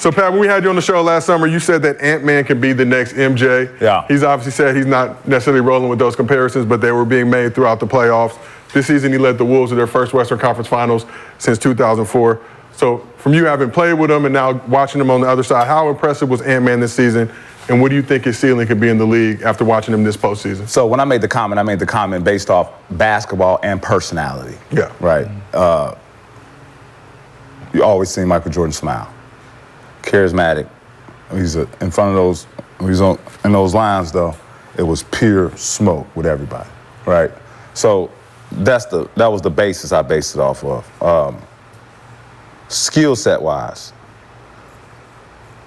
So, Pat, when we had you on the show last summer, you said that Ant-Man can be the next MJ. Yeah. He's obviously said he's not necessarily rolling with those comparisons, but they were being made throughout the playoffs. This season, he led the Wolves to their first Western Conference Finals since 2004. So, from you having played with him and now watching him on the other side, how impressive was Ant-Man this season? And what do you think his ceiling could be in the league after watching him this postseason? So when I made the comment based off basketball and personality. Yeah. Right. You always see Michael Jordan smile. Charismatic. He's in front of those. In those lines though, it was pure smoke with everybody. Right. So that was the basis I based it off of. Skill set wise,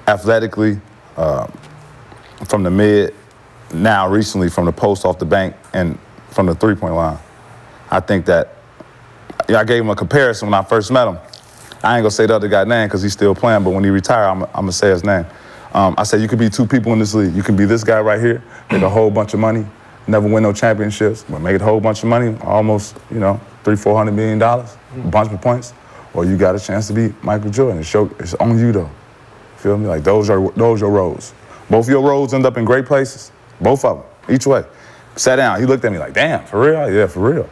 athletically. From the mid, now recently from the post off the bank and from the three-point line. I think that, I gave him a comparison when I first met him. I ain't gonna say the other guy's name because he's still playing, but when he retire, I'm gonna say his name. I said, you could be two people in this league. You can be this guy right here, make a whole bunch of money, never win no championships, but make a whole bunch of money, almost, $300-400 million, a bunch of points. Or you got a chance to be Michael Jordan. It's on you though. Feel me? Like those are your roles. Both of your roads end up in great places. Both of them, each way. Sat down, he looked at me like, damn, for real? Yeah, for real.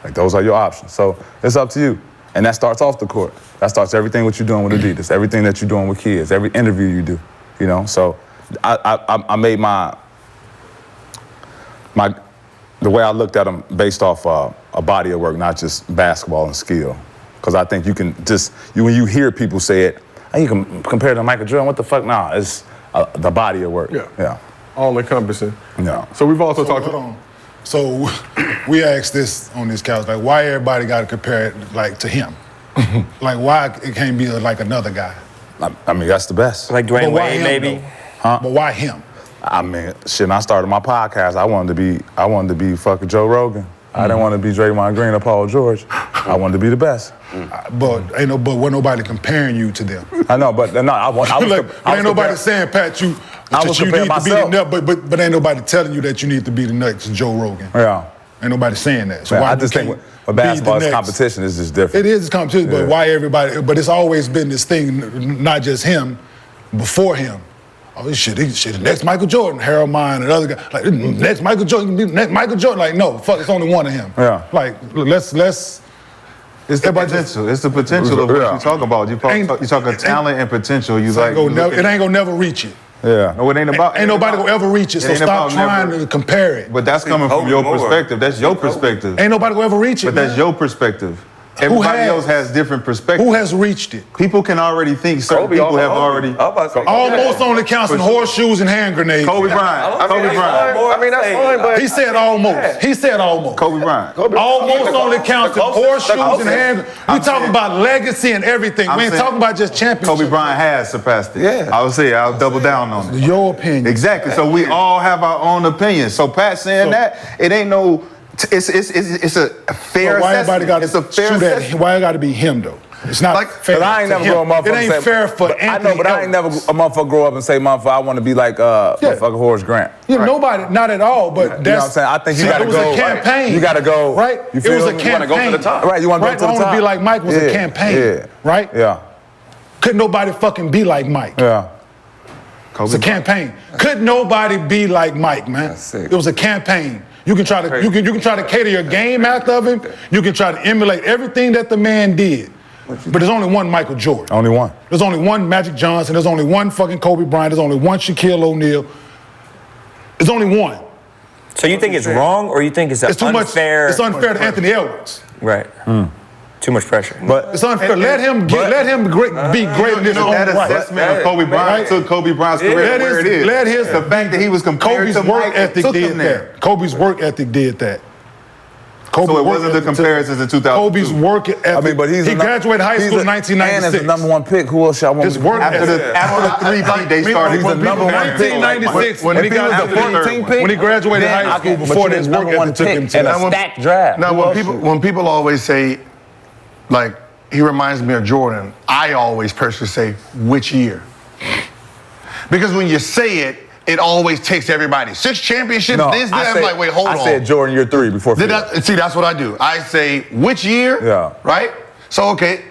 Like those are your options. So it's up to you. And that starts off the court. That starts everything what you're doing with Adidas, everything that you're doing with kids, every interview you do, So I made the way I looked at them based off a body of work, not just basketball and skill. Because I think you can when you hear people say it, you can compare it to Michael Jordan, what the fuck? Nah, it's the body of work. Yeah. All encompassing. Yeah. So we've also talked. Hold on. So we asked this on this couch, like why everybody got to compare it like to him? Like why it can't be like another guy? I mean, that's the best. Like Dwayne Wade, maybe. Huh? But why him? I mean, when I started my podcast, I wanted to be fucking Joe Rogan. I didn't want to be Draymond Green or Paul George. I wanted to be the best. But wasn't nobody comparing you to them. I know, but no, I was ain't nobody saying, Pat, you need to be the next, but ain't nobody telling you that you need to be the next Joe Rogan. Yeah. Ain't nobody saying that. So Man, why I just think with basketball, competition is just different. It is competition, but why everybody? But it's always been this thing, not just him, before him. Oh, shit, the next Michael Jordan, Harold Mine and other guy. Like, next Michael Jordan, next Michael Jordan. Like, no, fuck, it's only one of him. Yeah. Like, let's. It's the potential. It's the potential of what you talk about. You talk of talent and potential. It ain't gonna never reach it. Yeah. No, it ain't about. Ain't nobody gonna ever reach it. So stop trying to compare it. But that's coming from your perspective. That's your perspective. Ain't nobody gonna ever reach it. But that's your perspective. Everybody else has different perspectives. Who has reached it? People can already think. Certain people have already. Almost only counts in horseshoes and hand grenades. Kobe Bryant. Kobe Bryant. I mean, that's fine, but he said almost. He said almost. Kobe Bryant. Almost only counts in horseshoes and hand. We talking about legacy and everything. We ain't talking about just championship. Kobe Bryant has surpassed it. Yeah. I would say I'll double down on it. Your opinion. Exactly. So we all have our own opinions. So Pat saying that, it ain't no. It's a fair assessment. It's a fair assessment. Why it got to be him though? It's not like fair. I ain't never grow a motherfucker. It ain't fair for Anthony. I know, but I ain't never a motherfucker grow up and say, motherfucker, I want to be like motherfucker Horace Grant. Yeah, nobody, not at all. But you know what I'm saying? I think you got to go. It was a campaign. Right? You got to go. Right. You feel it was a me? campaign. You want to go to the top. Right. You want to go to the top. I want to be like Mike was a campaign. Yeah. Right. Yeah. Couldn't nobody fucking be like Mike. Yeah. It's a campaign. Could nobody be like Mike, man? It was a campaign. You can try to you can try to cater your game after of him. You can try to emulate everything that the man did. But there's only one Michael Jordan. Only one. There's only one Magic Johnson. There's only one fucking Kobe Bryant. There's only one Shaquille O'Neal. There's only one. So you think it's wrong, or you think it's too unfair? It's unfair to Anthony Edwards. Right. Too much pressure. But it's unfair. Let him be great in his own right. That assessment of Kobe Bryant took Kobe Bryant's career where it is. The fact that he was compared to Mike took him there. Kobe's work ethic did that. So it wasn't the comparisons in 2002. Kobe's work ethic. I mean, but he graduated high school in 1996. And as the number one pick, who else y'all want to work after the three-peat, they started. He's the number one pick. 1996 when he got the 14th pick. When he graduated high school, before his work ethic took him to and a stacked draft. Now, when people always say, like, he reminds me of Jordan, I always personally say, which year? Because when you say it, it always takes everybody. 6 championships, I'm like, wait, hold on. I said Jordan year 3 before. See, that's what I do. I say, which year? Yeah. Right? So, okay,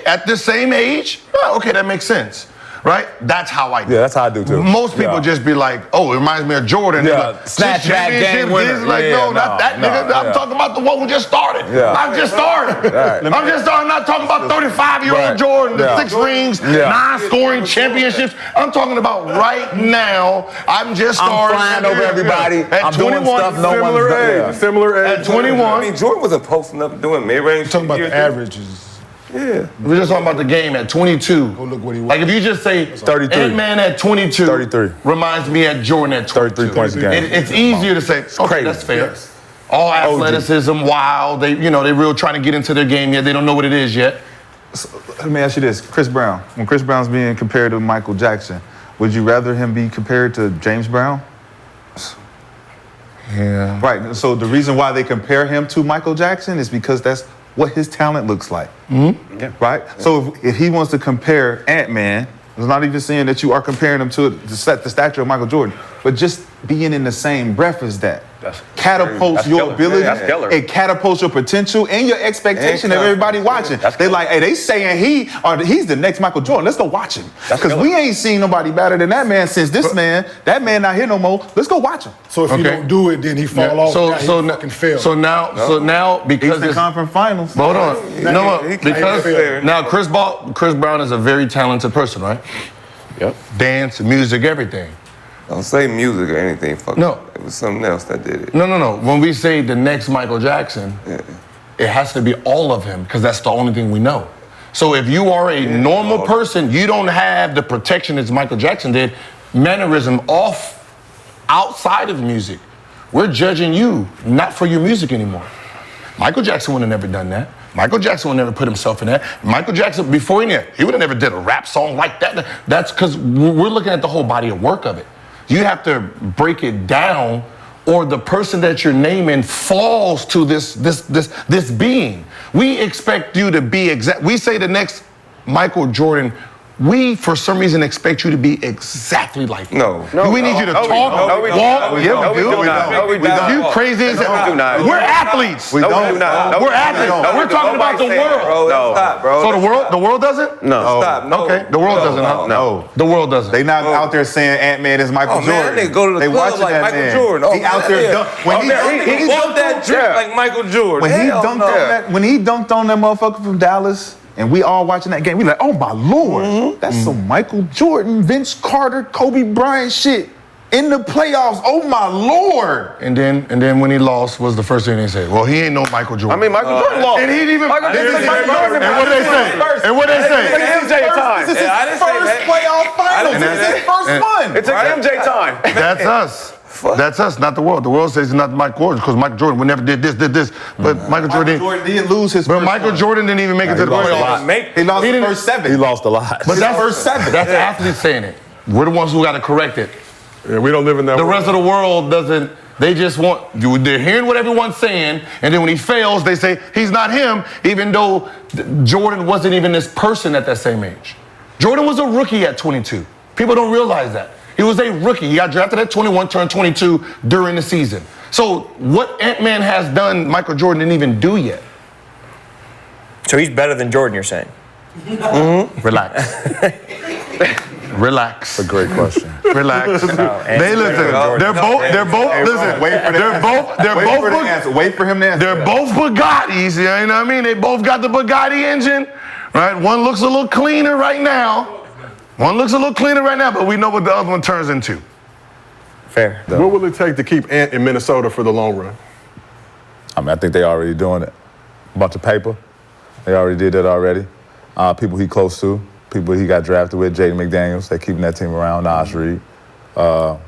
at the same age, okay, that makes sense. right? That's how I do. Yeah, that's how I do too. Most people Yeah. just be like, oh, it reminds me of Jordan. Yeah. They're like, Snatch "Six back game championships, winner." this." Like, Yeah, no, not that no, nigga. I'm yeah. talking about the one who just started. Yeah. I'm just starting. Right. I'm just starting. I'm not talking about 35-year-old Right. Jordan, the Yeah. 6 rings, Yeah. 9 scoring championships. I'm talking about right now. I'm just starting. flying over everybody. At I'm doing 21, stuff no Similar one's done. age. Yeah. Similar age. At 21. I mean, Jordan wasn't posting up doing mid-range. Talking about years. the averages. Yeah. We're just talking about the game at 22. Go look what he was. Like if you just say 33. Ant-Man at 22 33. reminds me at Jordan at 22. 33 points a game. It's easier to say, okay, crazy. that's fair. All athleticism, wild. They real trying to get into their game yet. They don't know what it is yet. Let me ask you this: Chris Brown. When Chris Brown's being compared to Michael Jackson, would you rather him be compared to James Brown? Yeah. Right. So the reason why they compare him to Michael Jackson is because that's what his talent looks like. Mm-hmm. Yeah. Right. So if he wants to compare Ant-Man, it's not even saying that you are comparing him to the stature of Michael Jordan, but just being in the same breath as that catapults That's your killer. ability, Yeah, that's killer. it catapults your potential and your expectation And of everybody watching. That's They killer. like, hey, they saying he's the next Michael Jordan. Let's go watch him. That's Because killer. we ain't seen nobody better than that man since that man not here no more. Let's go watch him. So if you Okay. don't do it, then he fall off. So now he so fucking fail. so now because Eastern it's, Conference Finals. hold on. You know what? he Because fair. now Chris Brown is a very talented person, right? Yep. Dance, music, everything. Don't say music or anything. Fuck No. It was something else that did it. No. When we say the next Michael Jackson, it has to be all of him because that's the only thing we know. So if you are a normal person, you don't have the protection as Michael Jackson did, mannerism outside of music. We're judging you, not for your music anymore. Michael Jackson would have never done that. Michael Jackson would never put himself in that. Michael Jackson, before he would have never did a rap song like that. That's because we're looking at the whole body of work of it. You have to break it down, or the person that you're naming falls to this being. We expect you to be exact. We say the next Michael Jordan. We, for some reason, expect you to be exactly like him. No. We need you to No, we talk, don't. No, we don't. walk. No, we Yeah, don't. we do. No, we don't. No, we don't. You crazy as No, we do not. We're athletes. We No, don't. we do not. No, We're we athletes. don't. We're talking about the Nobody saying that, world. bro. Stop, bro. So the world doesn't? No. Stop. No. Okay, the world doesn't. Huh? No. The world doesn't. They not out there saying Ant-Man is Michael Oh, man, Jordan. that nigga go to the they club watching like that Michael man. Jordan. Oh, he out man, there yeah. when he He walked that drink like Michael Jordan. When he Hell dunked no. on that, when he dunked on that motherfucker from Dallas, and we all watching that game, we like, oh my Lord, that's some Michael Jordan, Vince Carter, Kobe Bryant shit in the playoffs. Oh my Lord. And then when he lost, was the first thing they said? Well, he ain't no Michael Jordan. I mean, Michael Jordan lost. and he didn't even. Michael Jordan- And what did they say? And what did they say? MJ time. This is his I didn't say first that. playoff finals. didn't This say is his first one. It took MJ time. That's us. That's us, not the world. The world says it's not Michael Jordan because Michael Jordan would never did this. But Michael Jordan. Jordan didn't lose his But first Michael one. Jordan didn't even make it to the lost a playoffs. lot. He lost He the didn't- first 7. He lost a lot. But that's first 7. That's athletes saying it. We're the ones who got to correct it. Yeah, we don't live in that The world. rest of the world doesn't. They just want. They're hearing what everyone's saying, and then when he fails, they say he's not him, even though Jordan wasn't even this person at that same age. Jordan was a rookie at 22. People don't realize that. He was a rookie. He got drafted at 21, turned 22 during the season. So what Ant-Man has done, Michael Jordan didn't even do yet. So he's better than Jordan, you're saying? Relax. Relax. a great question. Relax. They listen. They're both. Listen. Wait for the They're both. They're Wait for the both. answer. Wait for him to answer. They're both Bugattis. You know what I mean? They both got the Bugatti engine, right? One looks a little cleaner right now. But we know what the other one turns into. Fair. What will it take to keep Ant in Minnesota for the long run? I mean, I think they already doing it. A bunch of paper. They already did that already. People he close to, people he got drafted with, Jaden McDaniels. They keeping that team around. Nas Reed. I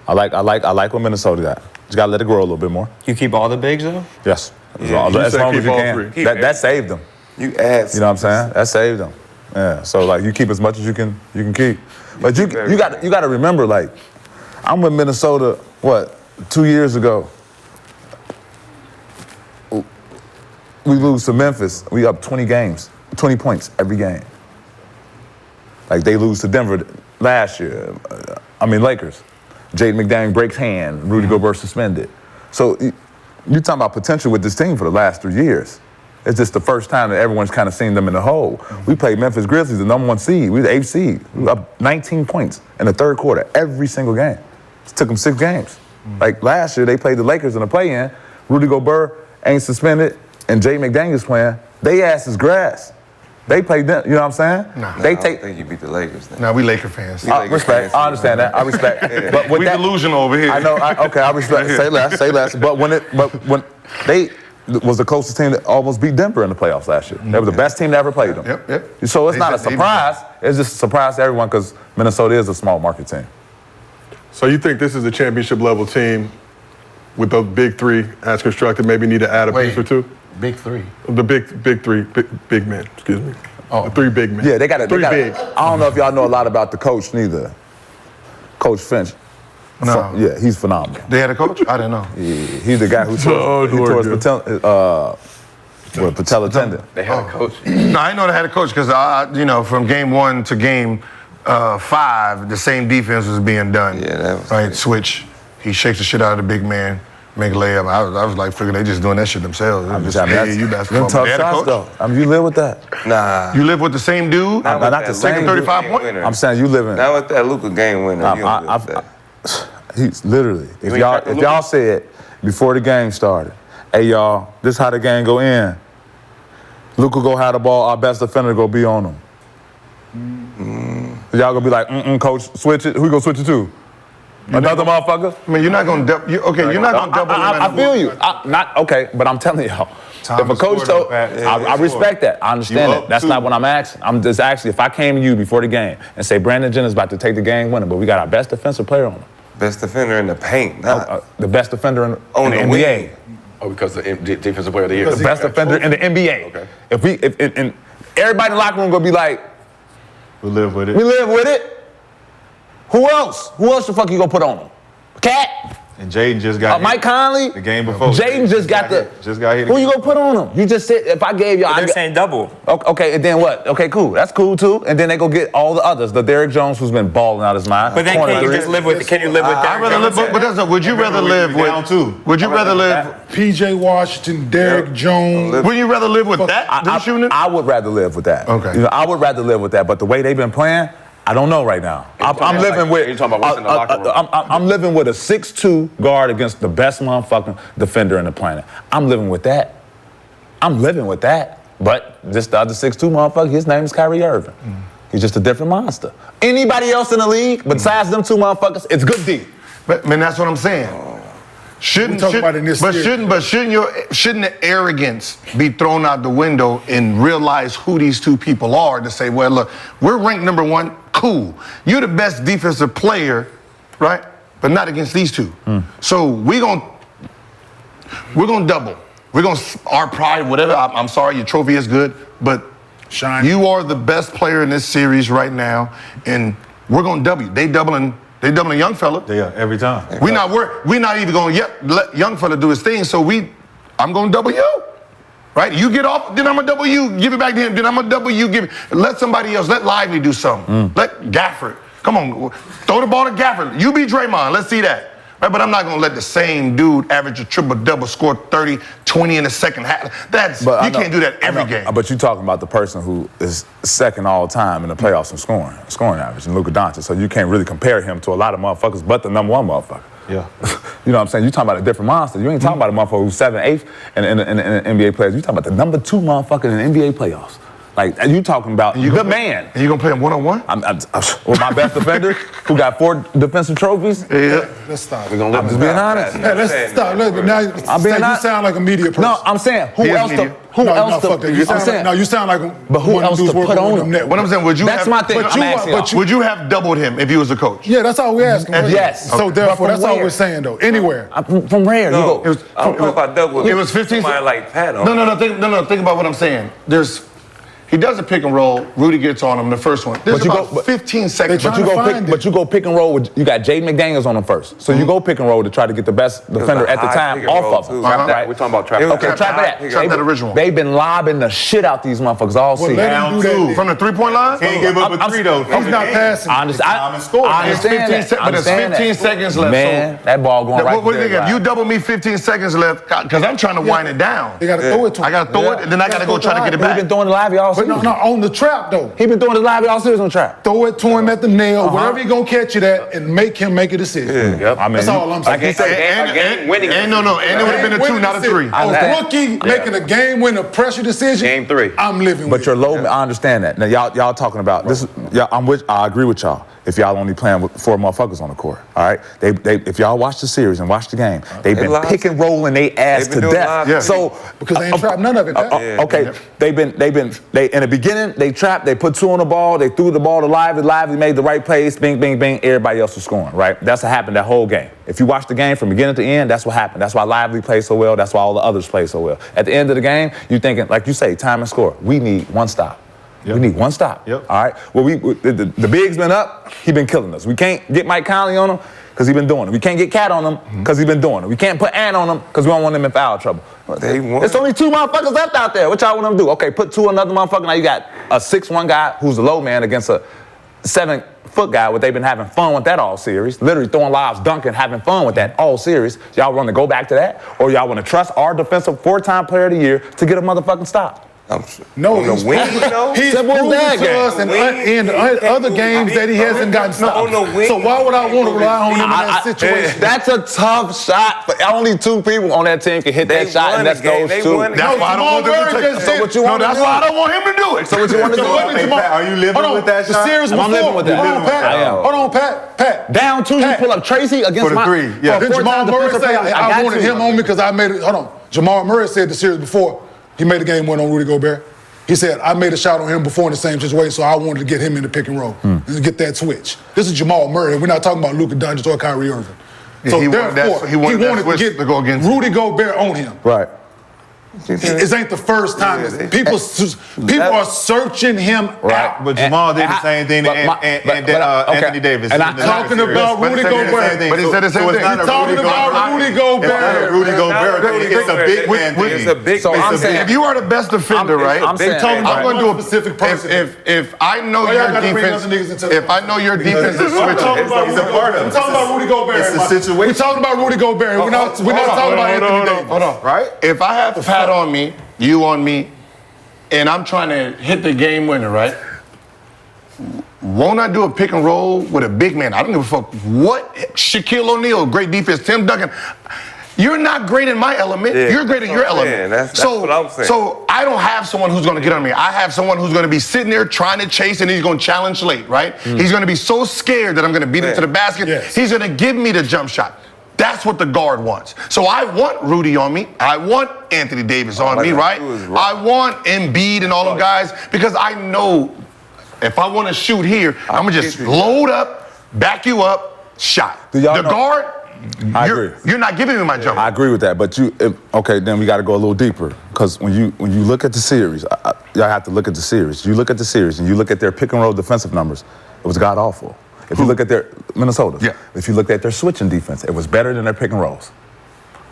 like what Minnesota got. Just gotta let it grow a little bit more. You keep all the bigs, though? Yes. you As said long keep as you all can. three. That saved them. You asked. You know what I'm saying? That saved them. Yeah. So like you keep as much as you can keep. But you got to remember, like, I'm with Minnesota, 2 years ago. We lose to Memphis. We up 20 games, 20 points every game. Like they lose to Denver last year. Lakers. Jaden McDaniels breaks hand. Rudy Gobert suspended. So you talking about potential with this team for the last 3 years. It's just the first time that everyone's kind of seen them in the hole. We played Memphis Grizzlies, the number 1 seed. We were the 8th seed. We were up 19 points in the third quarter every single game. It took them 6 games. Like last year, they played the Lakers in the play-in. Rudy Gobert ain't suspended, and Jay McDaniels playing. They ass is grass. They played them. You know what I'm saying? I don't think you beat the Lakers. Then. No, we Laker fans. Respect. I understand that. I respect. But with We that, delusional over here. I know. I respect. Say less. But when they was the closest team that almost beat Denver in the playoffs last year. They were the best team that ever played them. Yep. So it's They not a said they- surprise. It's just a surprise to everyone because Minnesota is a small market team. So you think this is a championship level team with those big 3 as constructed? Maybe need to add a piece or 2. Big 3. The big 3 big men. Excuse me. Oh. The 3 big men. Yeah, they got 3 big. I don't know if y'all know a lot about the coach neither. Coach Finch. No. Yeah, he's phenomenal. They had a coach? I didn't know. Yeah, he's the guy who tore his patella tendon. They had a coach. No, I know they had a coach because from game 1 to game 5, the same defense was being done. Yeah, that was right. Switch. He shakes the shit out of the big man, make a layup. I was like, figuring they just doing that shit themselves. You basketball. Tough They had a shots coach. though. I mean, you live with that. Nah. You live with the same dude. Not with not that the same Luka 35 game points? winner. I'm saying you live in. Not with that Luka game winner. You don't live with that. He's literally. If ain't got the y'all said before the game started, hey y'all, this how the game go in. Luka go have the ball, our best defender go be on him. Y'all gonna be like, coach, switch it. Who you gonna switch it to? Another motherfucker? I mean, you're not gonna double. You're not gonna double. I feel you. Not okay, but I'm telling y'all. Time If a to coach score, told, though, Pat. I respect that. I understand You it. up That's two. not what I'm asking. I'm just asking if I came to you before the game and say Brandon Jennings about to take the game winner, but we got our best defensive player on him. Best defender in the paint. Nah. The best defender in On the the NBA. wing. Oh, because the defensive player of the year. The best defender in the NBA. Okay. If everybody in the locker room gonna be like, We live with it. we live with it. Who else? Who else the fuck you gonna put on him? Cat? And Jaden just got hit Mike Conley? the game before. Jaden just got Just got hit. Who you gonna put on him? You just said if I gave y'all. They're saying double. Okay, and then what? Okay, cool. That's cool too. And then they go get all the others. The Derrick Jones who's been balling out his mind. But then Corner can you three. just live with? Can you live with I'd Derrick rather live, Jones? but that's not. Would you rather live with? down two. Would you rather live? P.J. Washington, Derrick Jones. Would you rather live with that than shooting it? I would rather live with that. Okay. You know, I would rather live with that. But the way they've been playing, I don't know right now. I'm living with. You're talking about what's in the locker room. I'm living with a 6'2" guard against the best motherfucking defender in the planet. I'm living with that. I'm living with that. But just the other 6'2" motherfucker, his name is Kyrie Irving. He's just a different monster. Anybody else in the league besides them 2 motherfuckers, it's good D. But man, that's what I'm saying. Shouldn't talking about in this series. shouldn't the arrogance be thrown out the window and realize who these 2 people are to say, well, look, we're ranked number 1. Cool. You're the best defensive player, right? But not against these 2. So we're gonna double. We're gonna our pride, whatever. I'm sorry, your trophy is good, but Shine. you are the best player in this series right now, and we're gonna double you. They doubling young fella. Yeah, every time. We're not even going to let young fella do his thing. So I'm going to double you, right? You get off, then I'm going to double you. Give it back to him. Then I'm going to double you. Let somebody else. Let Lively do something. Let Gafford. Come on, throw the ball to Gafford. You be Draymond. Let's see that. Right? But I'm not going to let the same dude average a triple-double, score 30, 20 in the second half. You can't do that every game. But you're talking about the person who is second all time in the playoffs in scoring average, and Luka Doncic. So you can't really compare him to a lot of motherfuckers but the number 1 motherfucker. Yeah. You know what I'm saying? You're talking about a different monster. You ain't talking about a motherfucker who's 7th, 8th in NBA players. You're talking about the number 2 motherfucker in the NBA playoffs. Like, you talking about the man. And you going to play him one-on-one? With my best defender, who got 4 defensive trophies. Yeah. Let's stop. We're gonna live I'm just being honest. Hey, let's stop. Look, now I'm being you honest. sound like a media person. No, I'm saying, who He is else media. Who no, else fuck that. You sound like, no, you sound like But who one of else them dudes to working put on them him? networks. What I'm saying, would you That's have, my thing. But I'm you, asking y'all. would you have doubled him if he was a coach? Yeah, that's all we're asking. right? Yes. So But therefore, from that's all where? we're saying though. Anywhere. From rare. No, You go. I don't know if I double. It was 15. Somebody like Pat on. No. Think about what I'm saying. He does a pick and roll. Rudy gets on him the first one. There's about 15 seconds. But you go pick and roll with, you got Jaden McDaniels on him first. So you go pick and roll to try to get the best defender at the time off of him. Right? We're talking about trap. Okay, trap that. Trap that original. They've been lobbing the shit out these motherfuckers all season. Down two. From the 3-point line? Can't give up a 3 though. He's not passing. I understand. I understand that. But there's 15 seconds left. Man, that ball going right What do you think? there. If you double me 15 seconds left, because I'm trying to wind it down. They got to throw it to him. I got to throw it, and then I got to go try to get it He's back. been throwing the live all But season. no, on the trap, though. He been throwing the live all season on trap. Throw it to him at the nail, wherever he going to catch it at, and make him make a decision. Yep. I mean, That's all I'm saying. Like he said, And it would have been a 2, Winning not a decision. 3. A rookie making a game-winner pressure decision. Game 3. I'm living But with you're it. low. I understand that. Now y'all talking about this. I agree with y'all. If y'all only playing with 4 motherfuckers on the court, all right. If y'all watch the series and watch the game, they've been pick and rolling they ass to death. Yeah. So Because they ain't trapped none of it. okay, they in the beginning they trapped. They put 2 on the ball. They threw the ball to Lively made the right plays. Bing, bing, bing. Everybody else was scoring. Right. That's what happened that whole game. If you watch the game from beginning to end, that's what happened. That's why Lively played so well. That's why all the others play so well. At the end of the game, you thinking like you say, time and score. We need 1 stop. Yep. We need 1 stop. Yep. All right. Well, the big's been up. He been killing us. We can't get Mike Conley on him because he been doing it. We can't get Cat on him because he been doing it. We can't put Ant on him because we don't want him in foul trouble. It's only 2 motherfuckers left out there. What y'all want them to do? Okay, put 2 another motherfucker. Now you got a 6'1" guy who's a low man against a 7-foot guy. What they've been having fun with that all series. Literally throwing lives, dunking, having fun with that all series. Y'all want to go back to that, or y'all want to trust our defensive 4-time player of the year to get a motherfucking stop? No, he's proven to us in other games that he hasn't gotten stopped. So why would I want to rely on him in that situation? That's a tough shot, but only 2 people on that team can hit that shot, and that's those 2. That's why I don't want them to take it. So what you want to do? That's why I don't want him to do it. So what you want to do? Are you living with that shot? The series before. I'm living with that. Hold on, Pat. Down 2, you pull up Tracy against For the 3, yeah. Then Jamal Murray said, I wanted him on me because I made it. Hold on. Jamal Murray said the series before, he made a game win on Rudy Gobert. He said, I made a shot on him before in the same situation, so I wanted to get him in the pick and roll and get that switch. This is Jamal Murray. We're not talking about Luka Doncic or Kyrie Irving. Yeah, So he wanted that switch to get to go against Rudy Gobert on him. Right. It ain't the first time. People are searching him out. But Jamal did the same thing to Anthony Davis. And I'm talking about Rudy Gobert. But he said the same thing. We're talking about Rudy Gobert. Rudy Gobert thing. It's a big man thing. It's a big So I'm saying, If you are the best defender, right? I'm saying, talking about I'm going to do a specific person. If I know Why your y'all gotta bring defense, other niggas into the- if I know your defense is We're talking switching, about He's a part of it. We're talking about Rudy Gobert. It's a We're situation. talking about Rudy Gobert. We're not talking about Anthony Davis. hold on. Right? If I have Pat on me, you on me, and I'm trying to hit the game winner, right? Won't I do a pick and roll with a big man? I don't give a fuck what. Shaquille O'Neal, great defense. Tim Duncan. You're not great in my element. Yeah, You're great in your that's what I'm saying. element. That's what I'm saying. So I don't have someone who's going to get on me. I have someone who's going to be sitting there trying to chase, and he's going to challenge late, right? He's going to be so scared that I'm going to beat him to the basket. Yes. He's going to give me the jump shot. That's what the guard wants. So I want Rudy on me. I want Anthony Davis on me, right? I want Embiid and all them guys because I know if I want to shoot here, I'm going to just load up, back you up, shot. The guard, you're not giving me my jump. I agree with that, but then we got to go a little deeper because when you look at the series, y'all have to look at the series. You look at the series and you look at their pick and roll defensive numbers, it was god awful. If you look at their Minnesota, if you look at their switching defense, it was better than their pick and rolls.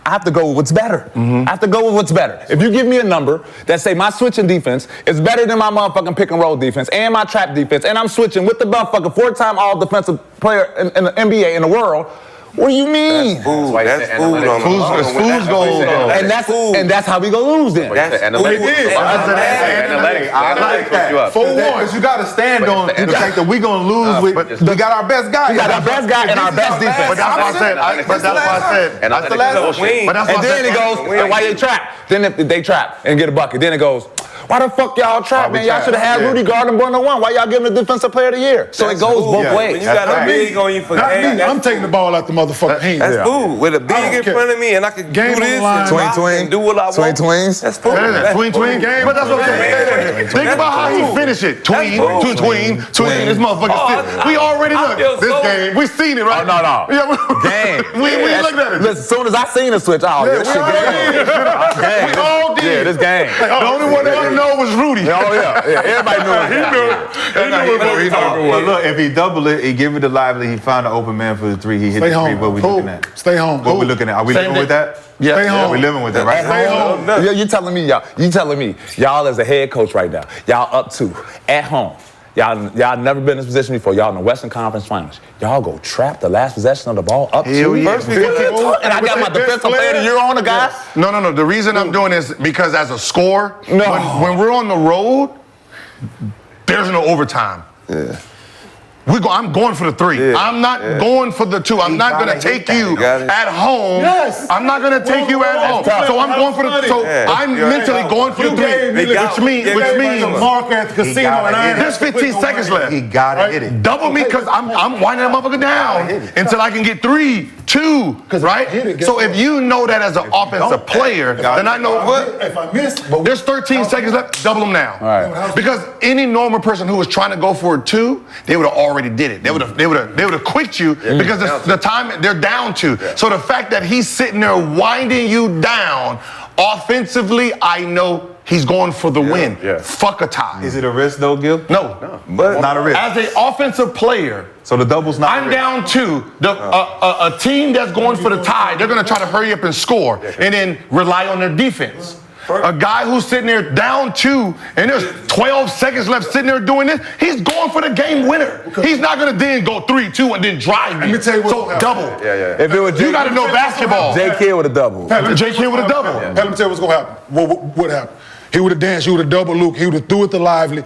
I have to go with what's better. I have to go with what's better. If you give me a number that say my switching defense is better than my motherfucking pick and roll defense and my trap defense, and I'm switching with the motherfucking 4-time all defensive player in the NBA in the world, what do you mean? That's food. That's food. Food's gold. And that's how we gonna lose then. That's analytics. I like that. For one. Because you got to stand on the fact that we're going to lose with, we got our best guy. We got our best guy and our best defense. But that's why I said. And That's the last one. And then it goes, and why they trap? Then if they trap and get a bucket. Then it goes, why the fuck y'all trap, man? Y'all should have had Rudy guard him 1-on-1. Why y'all giving the defensive player of the year? So it goes both ways. When you got a big on you for game, I'm taking the ball out the motherfucking hand. that's food. With a big in front of me and I can do Game on the this line. and rock and do what I want. Twins. That's food. Tween. But that's what I'm saying. Think about how he finished it. Tween. This motherfucker. We already looked. This game. We seen it, right? Oh, no. Yeah, Game. We looked at it. Listen, as soon as I seen the switch, oh, this shit game. We all did. Yeah, this game. The only one that didn't know was Rudy. Oh yeah, everybody knew it. But look, if he double it, he give it to Lively, he found an open man for the three, he hit Stay the three. home. What we looking at? Stay home. What we looking at? Are we Same living with thing. that? Yeah. Stay home. We living with that, right? Stay home. Yeah, you telling me y'all as a head coach right now, y'all up 2 at home. Y'all never been in this position before. Y'all in the Western Conference Finals. Y'all go trap the last possession of the ball up 2. Hell yeah. First, and I got my defensive player of the year on the guy. No. The reason I'm doing this because as a scorer, when we're on the road, there's no overtime. Yeah. I'm going for the 3. Yeah. I'm not going for the 2. I'm not going to take you at home. Yes. I'm not going to take you at home. So I'm going for the. So I'm mentally going for the 3, which means Mark at the casino and I ain't there's 15 seconds left. He gotta hit it. Double me because I'm winding that motherfucker down until I can get 3, 2, right? So if you know that as an offensive player, then I know what. If I miss, There's 13 seconds left. Double them now. Right. Because any normal person who was trying to go for a 2, they would have already did it. They would have quit you because the time they're down 2. So the fact that he's sitting there winding you down offensively, I know he's going for the win. Yeah. Fuck a tie. Is it a risk though, Gil? No. But not a risk. As an offensive player, So the double's not. I'm down 2. A team that's going for the tie, they're going to try to hurry up and score and then rely on their defense. A guy who's sitting there down 2 and there's 12 seconds left sitting there doing this, he's going for the game winner. He's not going to then go 3, 2 and then drive me. Let me tell you what's So gonna happen. double. Yeah. If it was You got to know basketball. J. Kidd with a double. J. Kidd with a double. Let me tell you what's gonna happen. What happened? He would have danced. He would have double Luke. He would have threw it to Lively.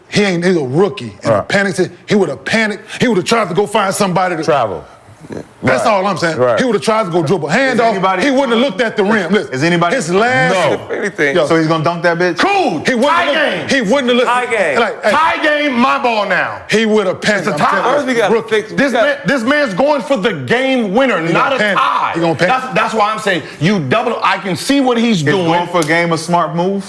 He's a rookie. And Right. panicked. He would have panicked. He would have tried to go find somebody to Travel. That's all I'm saying. Right. He would have tried to go dribble. Hand off. He wouldn't have looked at the rim. Listen, Is anybody- his last? No. Anything. Yo, So he's gonna dunk that bitch? Cool. he wouldn't Tie have game. looked. He wouldn't have looked. Tie game. Like, hey, Tie game, my ball now. he would have panicked. It's a I'm tie. telling you. First we got to fix This man's going for the game winner, not a panic. tie. He gonna panic. That's why I'm saying you double. I can see what he's Is doing. going for a game a smart move?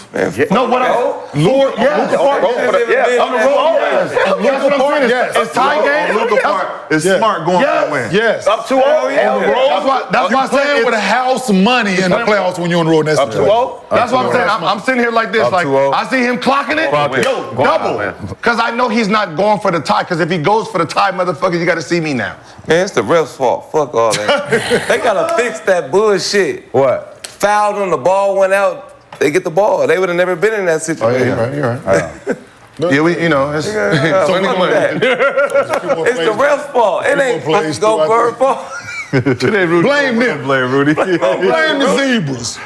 No, what else? Luke, yes. On the road, yes. That's what I'm saying. Yes. It's tie game. Luka part is Yeah. smart going for Yes. the win. Yes. Up 2-0 on the road. That's why I Playing said with it's house money in the playoffs when you're on the road. That's up 2-0. That's what I'm saying. I'm sitting here like this, Up like 2-0. I see him clocking it. Yo, double. Because I know he's not going for the tie. Because if he goes for the tie, motherfucker, you got to see me now. Man, it's the ref's fault. Fuck all that. They gotta fix that bullshit. What? Fouled on the ball, went out. They get the ball. They would have never been in that situation. You're right. Yeah, it's So it's the ref's fault. It ain't fucking Gilbert's fault. Blame them. Blame Rudy. Blame the zebras.